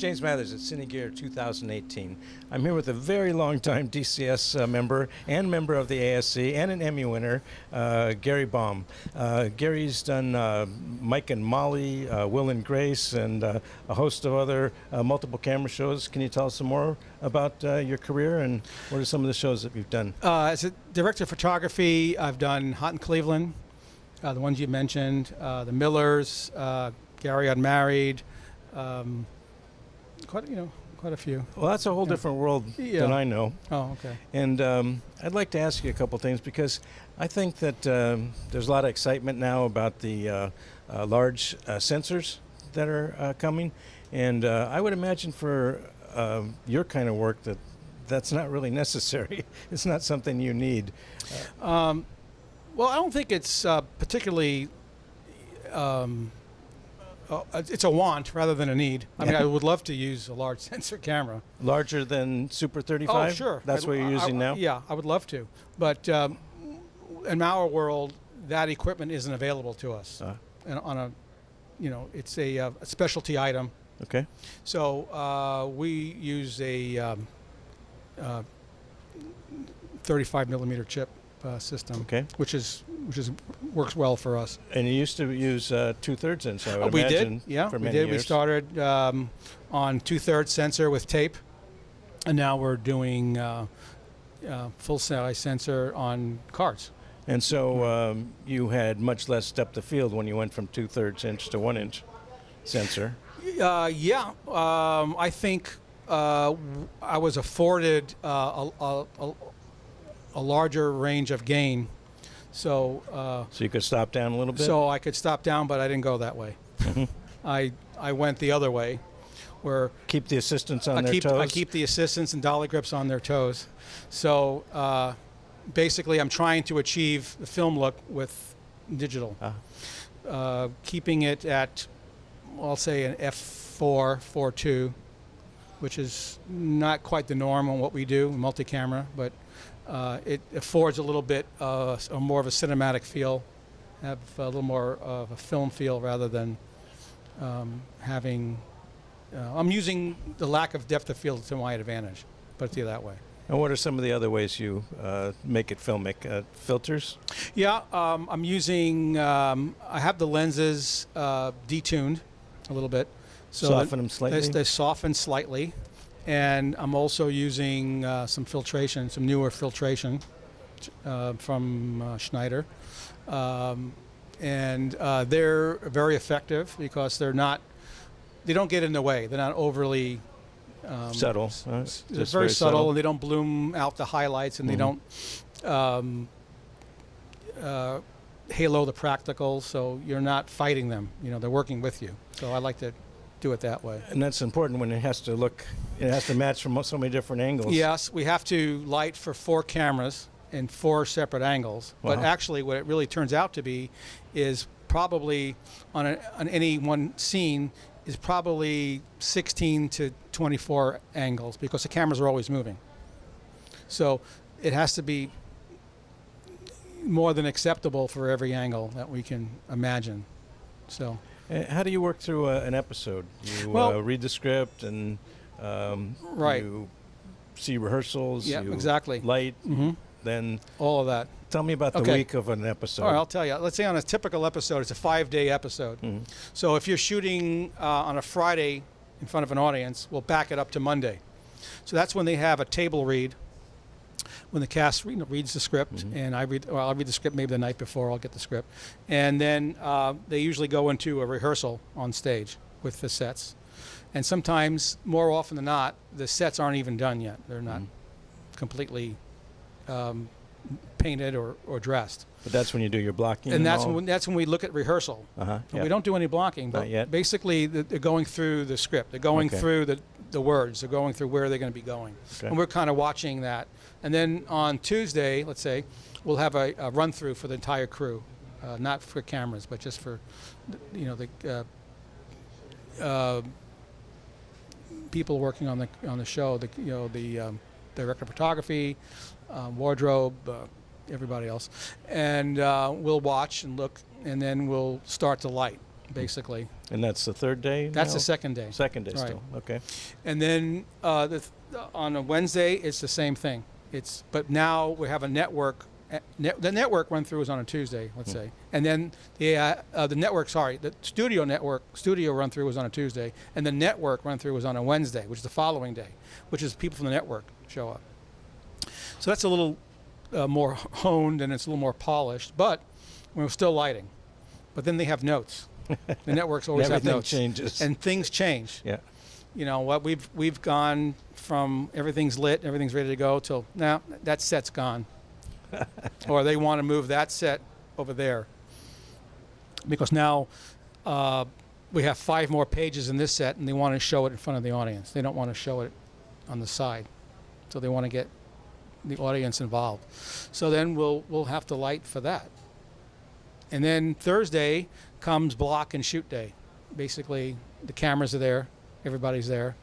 James Mathers at Cine Gear 2018. I'm here with a very long-time DCS member and member of the ASC and an Emmy winner, Gary Baum. Gary's done Mike and Molly, Will and Grace, and a host of other multiple camera shows. Can you tell us some more about your career and what are some of the shows that you've done? As a director of photography, I've done Hot in Cleveland, the ones you mentioned, The Millers, Gary Unmarried, quite a few. Well, that's a whole different world than I know. Oh, okay. And I'd like to ask you a couple things because I think that there's a lot of excitement now about the large sensors that are coming, and I would imagine for your kind of work that's not really necessary. It's not something you need. Well, I don't think it's particularly. It's a want rather than a need. I mean, I would love to use a large sensor camera. Larger than Super 35? Oh, sure. That's what you're using now? Yeah, I would love to. But in our world, that equipment isn't available to us. And on a, it's a specialty item. Okay. So we use a 35 millimeter chip system, okay, which works well for us. And you used to use 2/3 sensor, I would we imagine. Did, yeah, for we many did. years. We started on 2/3 sensor with tape, and now we're doing full-size sensor on cards. And so you had much less depth of field when you went from 2/3 inch to 1 inch sensor. Yeah, I think I was afforded a larger range of gain, so you could stop down a little bit. So I could stop down, but I didn't go that way. I went the other way, where keep the assistants on their toes. I keep the assistants and dolly grips on their toes. So basically, I'm trying to achieve the film look with digital, keeping it at, I'll say, an f4, 4.2, which is not quite the norm on what we do, multi-camera, but it affords a little bit more of a cinematic feel, have a little more of a film feel rather than having. I'm using the lack of depth of field to my advantage, put it that way. And what are some of the other ways you make it filmic? Filters? Yeah, I'm using. I have the lenses detuned a little bit, so soften them slightly. They soften slightly. And I'm also using some filtration, some newer filtration from Schneider. And they're very effective because they don't get in the way. They're not overly subtle. They're very subtle, and they don't bloom out the highlights, and they don't halo the practical, so you're not fighting them. They're working with you. So I like to do it that way. And that's important when it has to match from so many different angles. Yes, we have to light for 4 cameras in 4 separate angles. Wow. But actually what it really turns out to be is probably on any one scene is probably 16 to 24 angles because the cameras are always moving. So it has to be more than acceptable for every angle that we can imagine. So. How do you work through an episode? You read the script and you see rehearsals. Yeah, you exactly. Light, then all of that. Tell me about the week of an episode. All right, I'll tell you. Let's say on a typical episode, it's a 5-day episode. So if you're shooting on a Friday in front of an audience, we'll back it up to Monday. So that's when they have a table read. When the cast reads the script, and I'll read the script maybe the night before. I'll get the script, and then they usually go into a rehearsal on stage with the sets. And sometimes, more often than not, the sets aren't even done yet. They're not completely painted or dressed. But that's when you do your blocking. And that's when we look at rehearsal. We don't do any blocking, but not yet. Basically they're going through the script. They're going through the words. They're going through where they're going to be going. And we're kind of watching that. And then on Tuesday, let's say, we'll have a run through for the entire crew, not for cameras, but just for the people working on the show. The director of photography, wardrobe, everybody else, and we'll watch and look, and then we'll start to light, basically. And that's the third day? That's now? the second day. Second day Right. still. Okay. And then on a Wednesday, it's the same thing. But now we have a network. The network run through is on a Tuesday, let's say, and then the studio run through was on a Tuesday, and the network run through was on a Wednesday, which is the following day, which is people from the network show up. So that's a little more honed and it's a little more polished, but we're still lighting. But then they have notes. The networks always have notes. Changes. And things change. Yeah. You know what? We've gone from everything's lit, everything's ready to go, till now that set's gone. Or they want to move that set over there because now we have 5 more pages in this set and they want to show it in front of the audience. They don't want to show it on the side, so they want to get the audience involved. So then we'll have to light for that. And then Thursday comes block and shoot day. Basically, the cameras are there, everybody's there,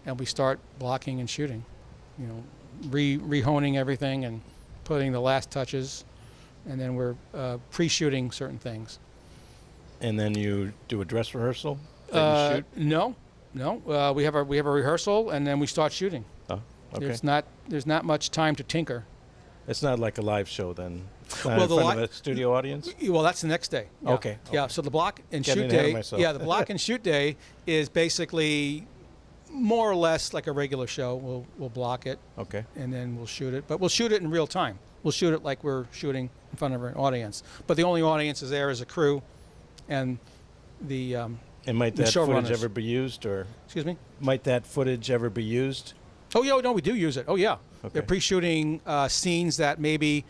and we start blocking and shooting. You know, re-honing everything and putting the last touches, and then we're pre-shooting certain things. And then you do a dress rehearsal? That you shoot? No. We have a rehearsal, and then we start shooting. Oh, okay. There's not much time to tinker. It's not like a live show then. Well, In front of a studio audience? Well, that's the next day. Yeah. Okay. Yeah. So the block and Getting shoot ahead of day. myself. Yeah, the block and shoot day is basically more or less like a regular show. We'll block it. Okay. And then we'll shoot it, but we'll shoot it in real time. We'll shoot it like we're shooting in front of an audience. But the only audience is there is a crew, and the And might the that footage showrunners. ever be used, or Excuse me. might that footage ever be used? Oh yeah, no, we do use it. Oh yeah, Okay. they're pre-shooting scenes that maybe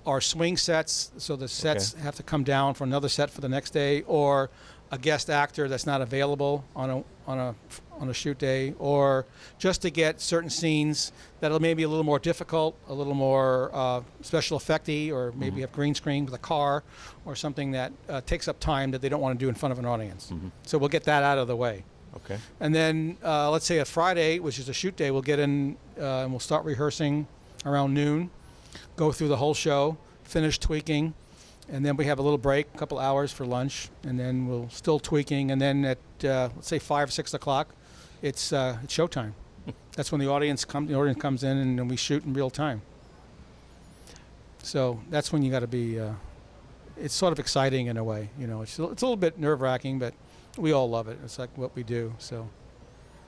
are swing sets, so the sets have to come down for another set for the next day, or a guest actor that's not available on a shoot day, or just to get certain scenes that are maybe a little more difficult, a little more special effecty, or maybe have green screen with a car, or something that takes up time that they don't want to do in front of an audience. So we'll get that out of the way. Okay. And then let's say a Friday, which is a shoot day, we'll get in and we'll start rehearsing around noon, go through the whole show, finish tweaking, and then we have a little break, a couple hours for lunch, and then we'll still tweaking, and then at let's say 5 or 6 o'clock, it's showtime. That's when the audience comes in, and then we shoot in real time. So that's when you got to be. It's sort of exciting in a way, you know. It's a little bit nerve-wracking, but we all love it. It's like what we do. So.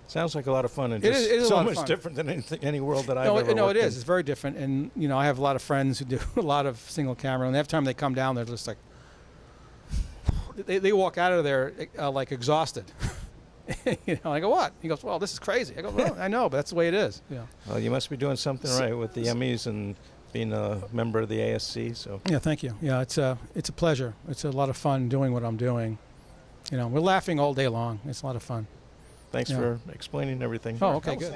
Sounds like a lot of fun, and It just is a so lot of much fun. different than any world that I've ever No, it worked in. is. It's very different, and you know, I have a lot of friends who do a lot of single camera, and every time they come down, they're just like, they walk out of there like exhausted. You know, I go, what? He goes, well, this is crazy. I go, well, I know, but that's the way it is. Yeah. Well, you must be doing something right with the Emmys and being a member of the ASC. So. Yeah, thank you. Yeah, it's a pleasure. It's a lot of fun doing what I'm doing. You know, we're laughing all day long. It's a lot of fun. Thanks Yeah. for explaining everything. Oh, okay, good.